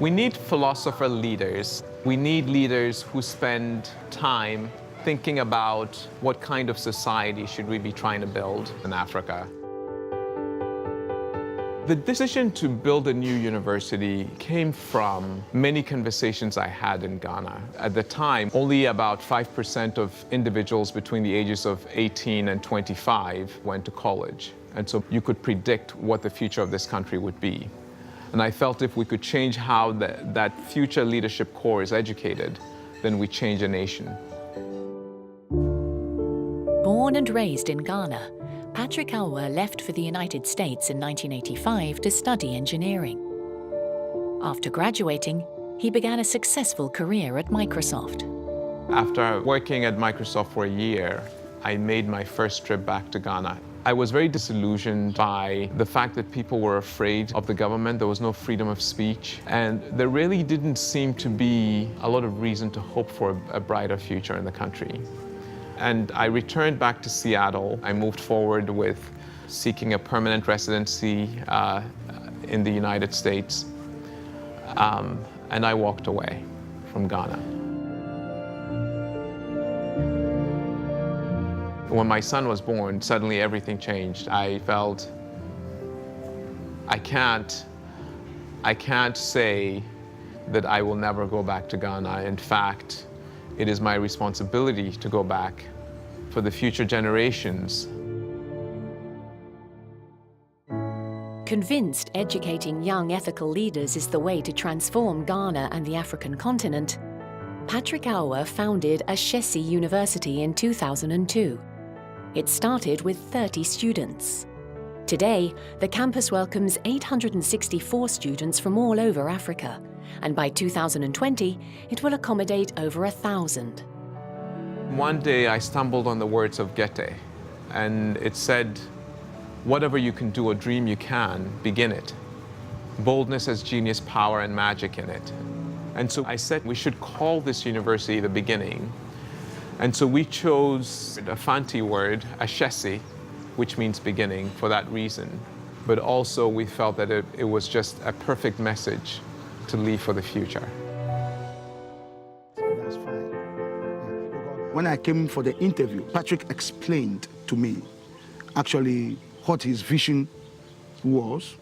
We need philosopher leaders. We need leaders who spend time thinking about what kind of society should we be trying to build in Africa. The decision to build a new university came from many conversations I had in Ghana. At the time, only about 5% of individuals between the ages of 18 and 25 went to college. And so you could predict what the future of this country would be. And I felt if we could change how that future leadership core is educated, then we change a nation. Born and raised in Ghana, Patrick Awuah left for the United States in 1985 to study engineering. After graduating, he began a successful career at Microsoft. After working at Microsoft for a year, I made my first trip back to Ghana. I was very disillusioned by the fact that people were afraid of the government. There was no freedom of speech, and there really didn't seem to be a lot of reason to hope for a brighter future in the country. And I returned back to Seattle. I moved forward with seeking a permanent residency in the United States, and I walked away from Ghana. When my son was born, suddenly everything changed. I felt I can't say that I will never go back to Ghana. In fact, it is my responsibility to go back for the future generations. Convinced educating young ethical leaders is the way to transform Ghana and the African continent, Patrick Awuah founded Ashesi University in 2002. It started with 30 students. Today, the campus welcomes 864 students from all over Africa, and by 2020, it will accommodate over 1,000. One day I stumbled on the words of Goethe, and it said, "Whatever you can do or dream you can, begin it. Boldness has genius, power, and magic in it." And so I said we should call this university the beginning. And so we chose a Fanti word, Ashesi, which means beginning, for that reason. But also we felt that it was just a perfect message to leave for the future. That's fine. When I came for the interview, Patrick explained to me actually what his vision was,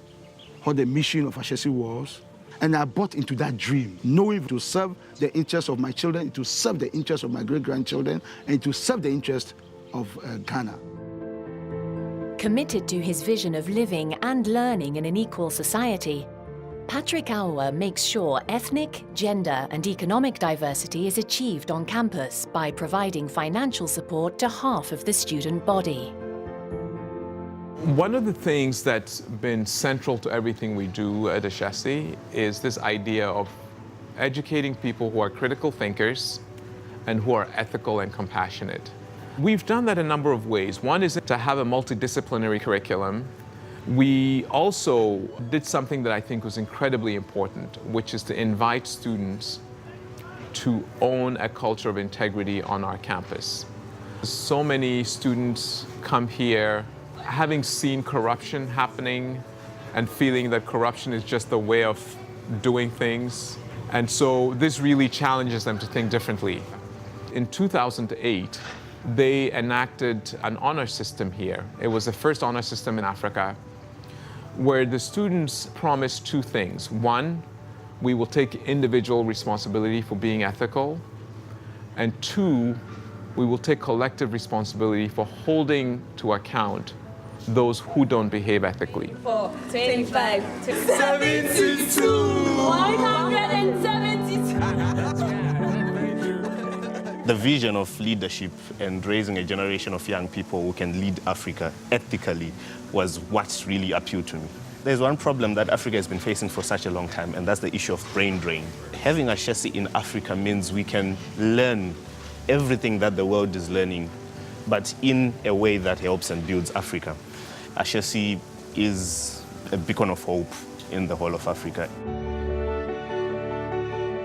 what the mission of Ashesi was, and I bought into that dream, knowing to serve the interests of my children, to serve the interests of my great-grandchildren, and to serve the interests of Ghana. Committed to his vision of living and learning in an equal society, Patrick Awuah makes sure ethnic, gender, and economic diversity is achieved on campus by providing financial support to half of the student body. One of the things that's been central to everything we do at Ashesi is this idea of educating people who are critical thinkers and who are ethical and compassionate. We've done that a number of ways. One is to have a multidisciplinary curriculum. We also did something that I think was incredibly important, which is to invite students to own a culture of integrity on our campus. So many students come here having seen corruption happening and feeling that corruption is just the way of doing things. And so this really challenges them to think differently. In 2008, they enacted an honor system here. It was the first honor system in Africa where the students promised two things. One, we will take individual responsibility for being ethical. And two, we will take collective responsibility for holding to account those who don't behave ethically. 4, 25, 72, 172. The vision of leadership and raising a generation of young people who can lead Africa ethically was what really appealed to me. There's one problem that Africa has been facing for such a long time, and that's the issue of brain drain. Having Ashesi in Africa means we can learn everything that the world is learning, but in a way that helps and builds Africa. Ashesi is a beacon of hope in the whole of Africa.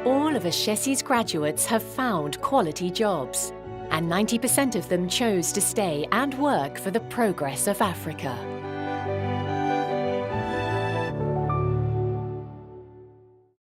All of Ashesi's graduates have found quality jobs, and 90% of them chose to stay and work for the progress of Africa.